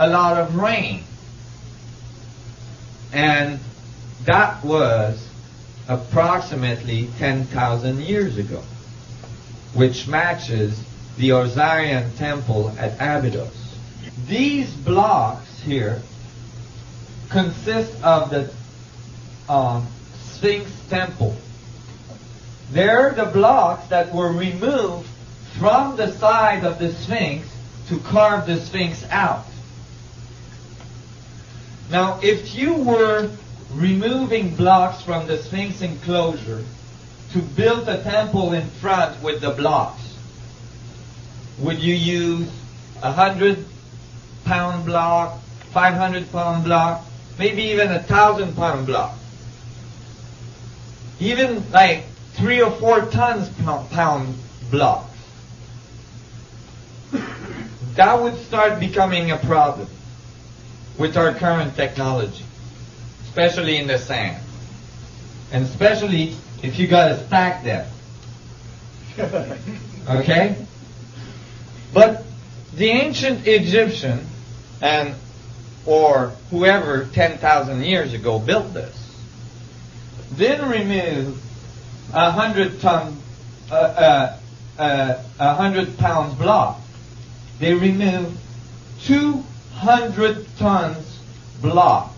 a lot of rain. And that was approximately 10,000 years ago, which matches the Osirian temple at Abydos. These blocks here consist of the Sphinx temple. They're the blocks that were removed from the side of the Sphinx to carve the Sphinx out. Now, if you were removing blocks from the Sphinx enclosure to build a temple in front with the blocks, would you use 100-pound block, 500-pound block, maybe even 1,000-pound block? Even like 3 or 4 tons pound blocks. That would start becoming a problem with our current technology, especially in the sand, and especially if you got to stack them. Okay? But the ancient Egyptian or whoever 10,000 years ago built this didn't remove 100-pound block. They removed 200 tons block.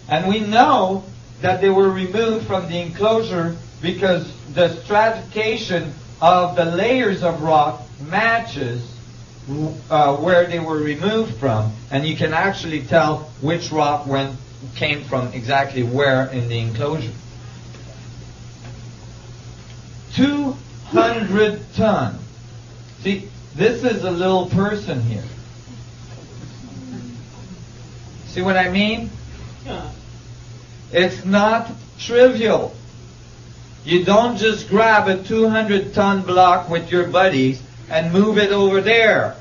And we know that they were removed from the enclosure because the stratification of the layers of rock matches where they were removed from, and you can actually tell which rock came from exactly where in the enclosure. 200 tons. See, this is a little person here. See what I mean? It's not trivial. You don't just grab a 200-ton block with your buddies and move it over there.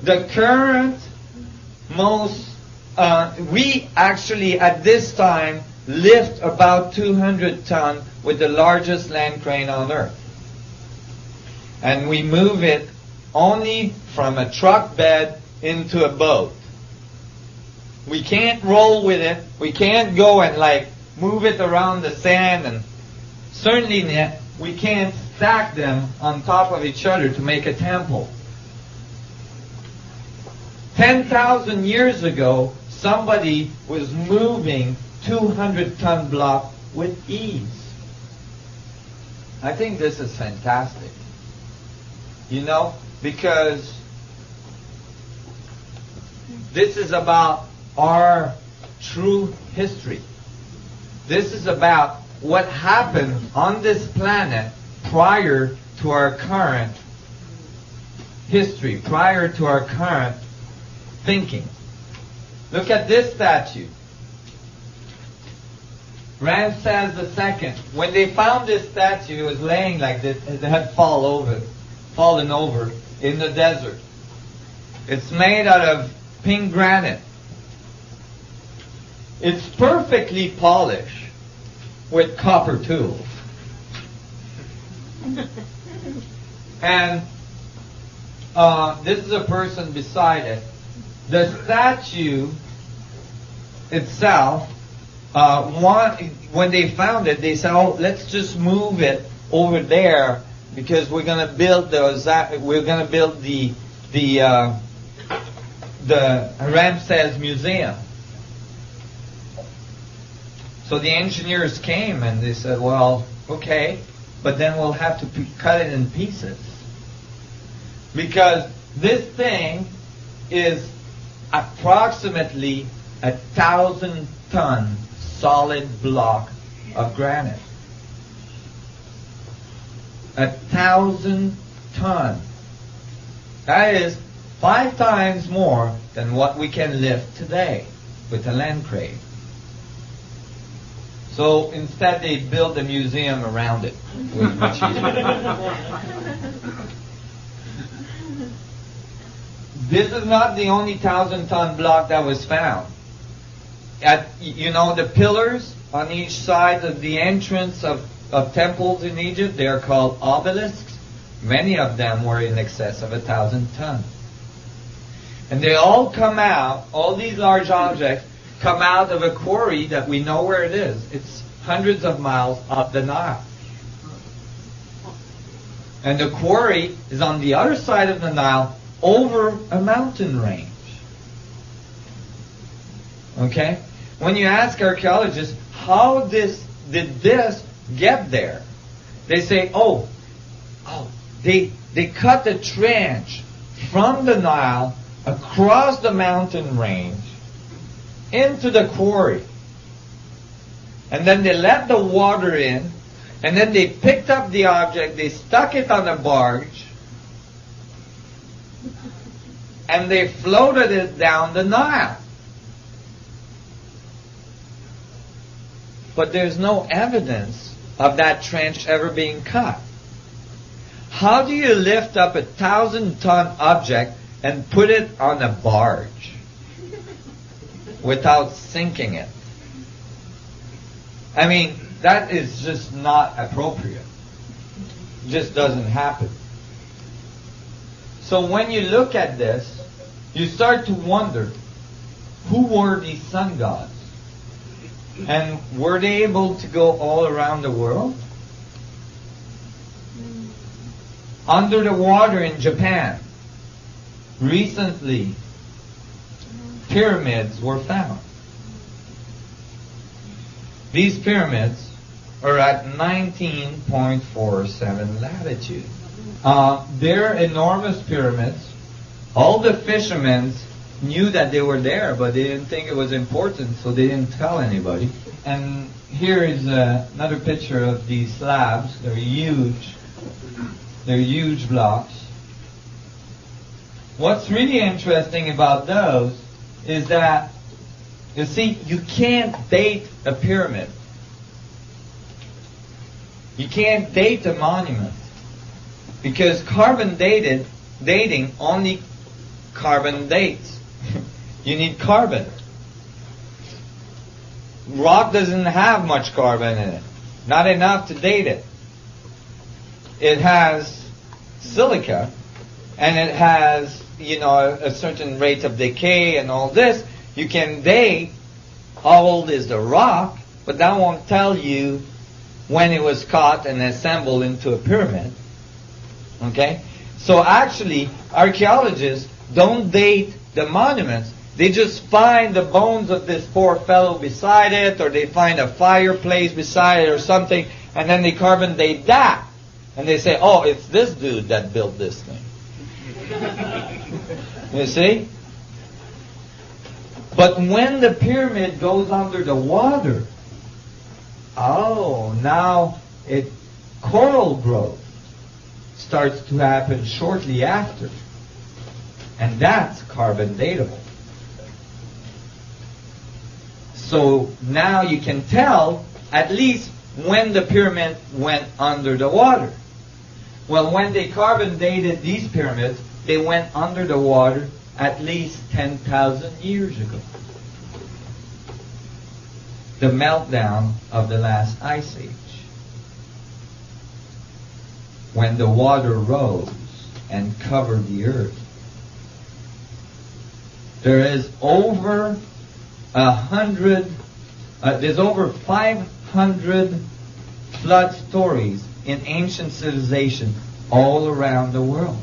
The current we actually at this time lift about 200 ton with the largest land crane on earth. And we move it only from a truck bed into a boat. We can't roll with it. We can't go and move it around the sand, and certainly we can't stack them on top of each other to make a temple. 10,000 years ago, somebody was moving 200-ton block with ease. I think this is fantastic. Because this is about our true history. This is about what happened on this planet prior to our current history, prior to our current thinking. Look at this statue. Ramses II. When they found this statue, it was laying like this. It had fallen over in the desert. It's made out of pink granite. It's perfectly polished with copper tools. And this is a person beside it. The statue itself, when they found it, they said, "Oh, let's just move it over there because we're going to build the Ramses Museum." So the engineers came and they said, "Well, okay, but then we'll have to cut it in pieces because this thing is approximately 1,000-ton solid block of granite. 1,000 ton. That is 5 times more than what we can lift today with a land crane. So instead they built a museum around it. It was much easier. This is not the only 1,000-ton block that was found. The pillars on each side of the entrance of temples in Egypt, they are called obelisks. Many of them were in excess of 1,000 tons. And they all come out, all these large objects come out of a quarry that we know where it is. It's hundreds of miles up the Nile. And the quarry is on the other side of the Nile over a mountain range. Okay? When you ask archaeologists, how did this get there? They say, they cut a trench from the Nile across the mountain range into the quarry. And then they let the water in, and then they picked up the object, they stuck it on a barge, and they floated it down the Nile. But there's no evidence of that trench ever being cut. How do you lift up a 1,000-ton object and put it on a barge without sinking it? I mean, that is just not appropriate. It just doesn't happen. So when you look at this, you start to wonder, who were these sun gods? And were they able to go all around the world? Under the water in Japan, recently, pyramids were found. These pyramids are at 19.47 latitude. They're enormous pyramids. All the fishermen knew that they were there, but they didn't think it was important, so they didn't tell anybody. And here is another picture of these slabs. They're huge. They're huge blocks. What's really interesting about those is that, you see, you can't date a pyramid. You can't date a monument, because carbon dating only carbon dates. You need carbon. Rock doesn't have much carbon in it. Not enough to date it. It has silica, and it has, a certain rate of decay and all this. You can date how old is the rock, but that won't tell you when it was cut and assembled into a pyramid. Okay? So actually, archaeologists don't date the monuments. They just find the bones of this poor fellow beside it, or they find a fireplace beside it or something, and then they carbon date that. And they say, oh, it's this dude that built this thing. You see? But when the pyramid goes under the water, now coral growth starts to happen shortly after. And that's carbon datable. So now you can tell at least when the pyramid went under the water. Well, when they carbon dated these pyramids, they went under the water at least 10,000 years ago. The meltdown of the last ice age, when the water rose and covered the earth. There is over 500 flood stories in ancient civilization all around the world,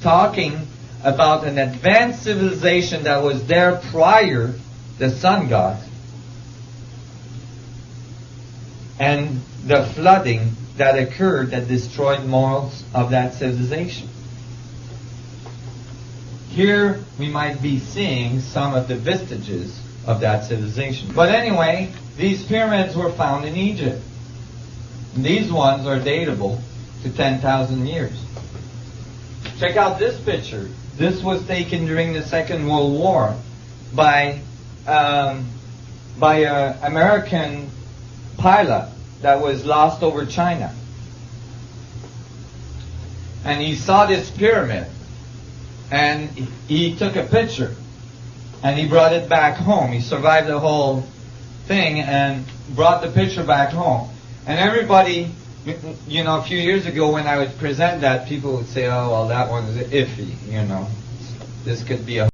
talking about an advanced civilization that was there prior the sun gods, and the flooding that occurred that destroyed most of that civilization. Here we might be seeing some of the vestiges of that civilization. But anyway, these pyramids were found in Egypt. These ones are datable to 10,000 years. Check out this picture. This was taken during the Second World War by an American pilot that was lost over China. And he saw this pyramid, and he took a picture, and he brought it back home. He survived the whole thing and brought the picture back home. And everybody, a few years ago when I would present that, people would say, oh, well, that one is iffy, This could be a